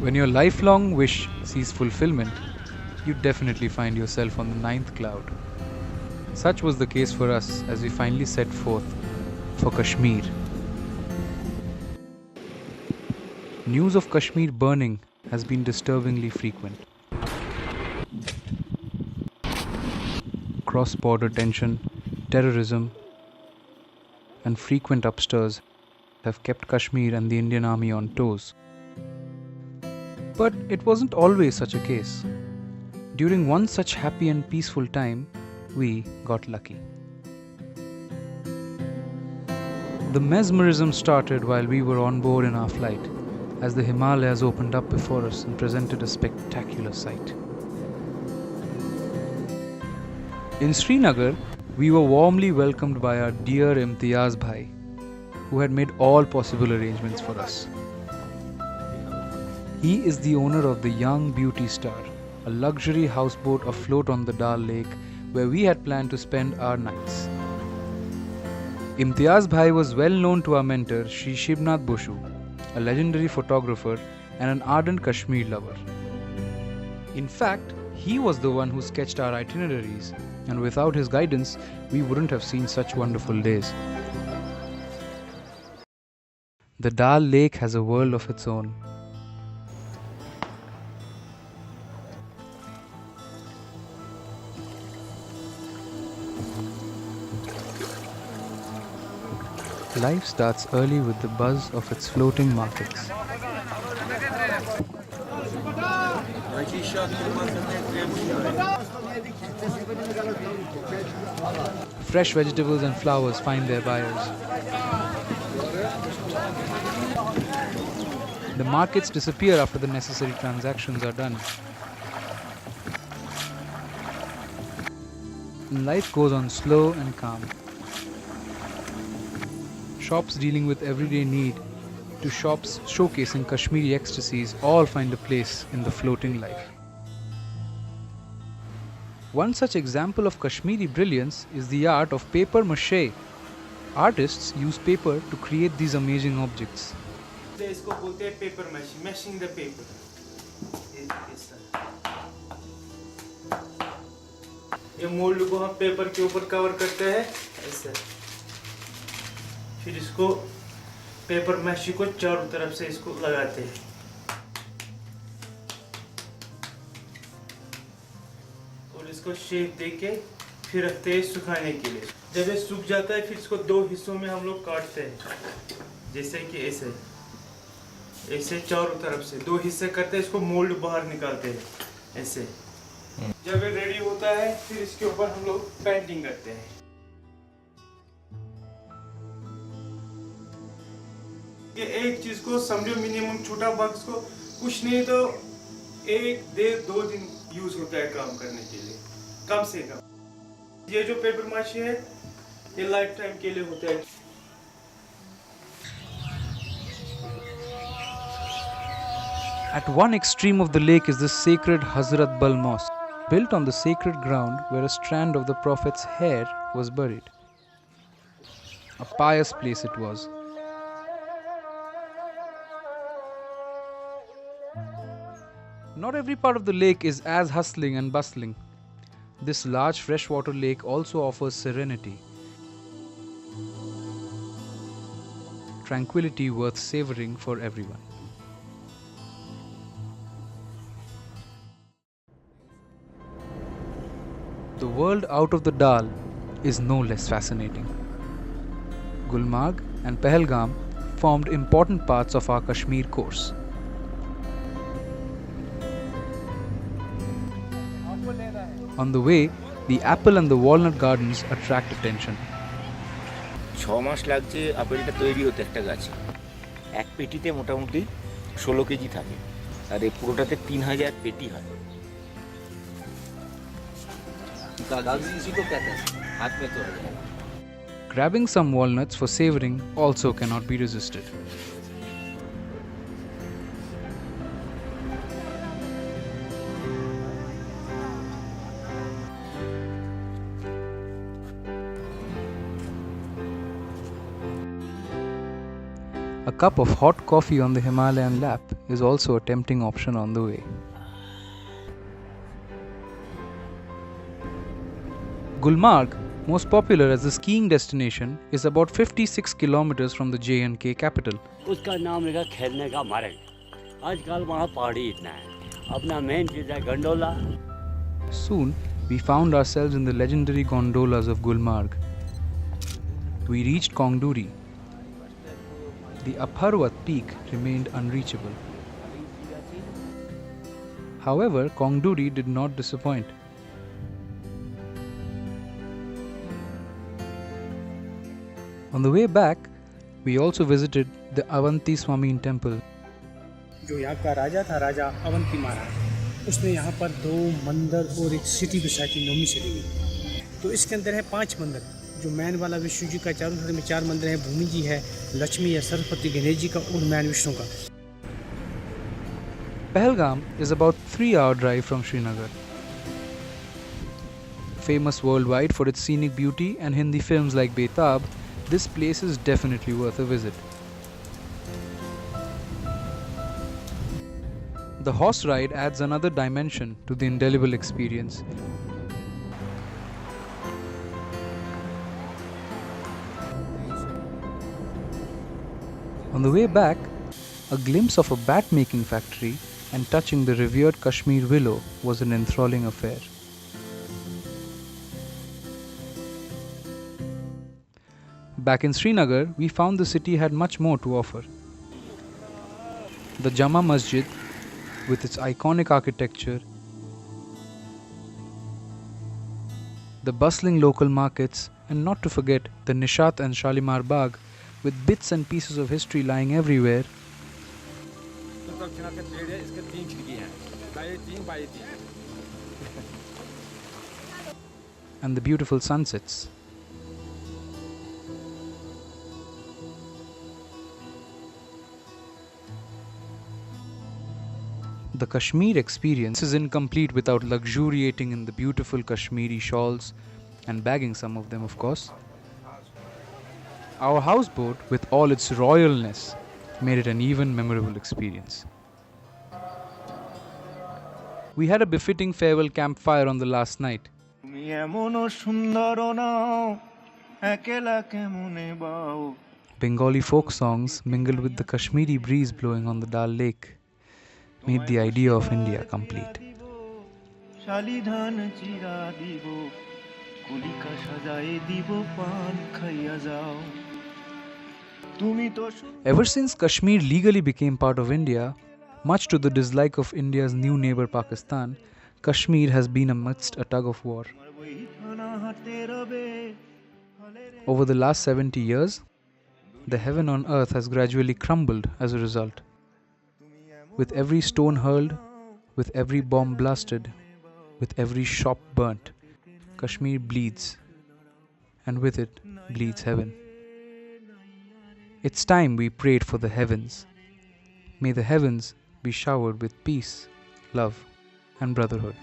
When your lifelong wish sees fulfillment, you definitely find yourself on the ninth cloud. Such was the case for us as we finally set forth for Kashmir. News of Kashmir burning has been disturbingly frequent. Cross-border tension, terrorism, and frequent upstirs have kept Kashmir and the Indian Army on toes. But it wasn't always such a case. During one such happy and peaceful time, we got lucky. The mesmerism started while we were on board in our flight, as the Himalayas opened up before us and presented a spectacular sight. In Srinagar, we were warmly welcomed by our dear Imtiaz Bhai, who had made all possible arrangements for us. He is the owner of the Young Beauty Star, a luxury houseboat afloat on the Dal Lake where we had planned to spend our nights. Imtiaz Bhai was well known to our mentor Shri Shibnath Boshu, a legendary photographer and an ardent Kashmir lover. In fact, he was the one who sketched our itineraries, and without his guidance, we wouldn't have seen such wonderful days. The Dal Lake has a world of its own. Life starts early with the buzz of its floating markets. Fresh vegetables and flowers find their buyers. The markets disappear after the necessary transactions are done. And life goes on slow and calm. Shops dealing with everyday need to shops showcasing Kashmiri ecstasies all find a place in the floating life. One such example of Kashmiri brilliance is the art of paper mache. Artists use paper to create these amazing objects. इसको बोलते हैं paper mache, mashing the paper. ये mould को हम paper के ऊपर cover करते हैं ऐसे, फिर इसको पेपर मैशी को चारों तरफ से इसको लगाते हैं और इसको शेप देके फिर रखते हैं सुखाने के लिए। जब ये सूख जाता है फिर इसको दो हिस्सों में हम लोग काटते हैं, जैसे कि ऐसे ऐसे चारों तरफ से दो हिस्से करते हैं, इसको मोल्ड बाहर निकालते हैं ऐसे। जब ये रेडी होता है फिर इसके ऊपर हम लोग पेंटिंग करते हैं। ये एक चीज को समझो मिनिमम छोटा बॉक्स को कुछ नहीं तो 1-2 दिन यूज होता है काम करने के लिए, कम से कम। ये जो पेपर माशी है ये लाइफ टाइम के लिए होता है। At one extreme of the lake is the sacred Hazrat Bal Mosque, built on the sacred ground where a strand of the Prophet's hair was buried. A pious place it was. Not every part of the lake is as hustling and bustling. This large freshwater lake also offers serenity, tranquility worth savoring for everyone. The world out of the Dal is no less fascinating. Gulmarg and Pahalgam formed important parts of our Kashmir course. On the way, the apple and the walnut gardens attract attention. 6 মাস লাগছে আপেলটা তৈরি হতে একটা গাছে। এক পেটিতে মোটামুটি 16 KG থাকে আর এই পুরোটাতে 3000 পেটি হয়। कागजी इसी को कहते हैं, हाथ में तो है। Grabbing some walnuts for savoring also cannot be resisted. A cup of hot coffee on the Himalayan lap is also a tempting option on the way. Gulmarg, most popular as a skiing destination, is about 56 kilometers from the J&K capital. उसका नाम लगा खेलने का मार्ग। आजकल वहाँ पहाड़ी इतना है। अपना मेन चीज़ है gondola. Soon, we found ourselves in the legendary gondolas of Gulmarg. We reached Kongduri. The Apharwat peak remained unreachable. However, Kongduri did not disappoint. On the way back, we also visited the Avanti Swamin temple. जो यहाँ का राजा था, राजा अवंती महाराज, उसने यहाँ पर 2 मंदिर और एक सिटी बसाई थी 9वीं सदी में। तो इसके अंदर है 5 मंदिर। जो मैन वाला विष्णु जी का, चारों तरफ में 4 मंदिर हैं। भूमि जी है, लक्ष्मी है, सरस्वती, गणेश जी का और मैन विष्णु का। Pahalgam is about 3-hour drive from Srinagar. Famous worldwide for its scenic beauty and Hindi films like Betab, this place is definitely worth a visit. The horse ride adds another dimension to the indelible experience. On the way back, a glimpse of a bat-making factory and touching the revered Kashmir willow was an enthralling affair. Back in Srinagar, we found the city had much more to offer. The Jama Masjid, with its iconic architecture, the bustling local markets, and not to forget the Nishat and Shalimar Bagh, with bits and pieces of history lying everywhere, and the beautiful sunsets. The Kashmir experience is incomplete without luxuriating in the beautiful Kashmiri shawls and bagging some of them, of course. Our houseboat, with all its royalness, made it an even memorable experience. We had a befitting farewell campfire on the last night. Bengali folk songs mingled with the Kashmiri breeze blowing on the Dal Lake made the idea of India complete. Ever since Kashmir legally became part of India, much to the dislike of India's new neighbor Pakistan, Kashmir has been amidst a tug of war. Over the last 70 years, the heaven on earth has gradually crumbled as a result. With every stone hurled, with every bomb blasted, with every shop burnt, Kashmir bleeds, and with it bleeds heaven. It's time we prayed for the heavens. May the heavens be showered with peace, love, and brotherhood.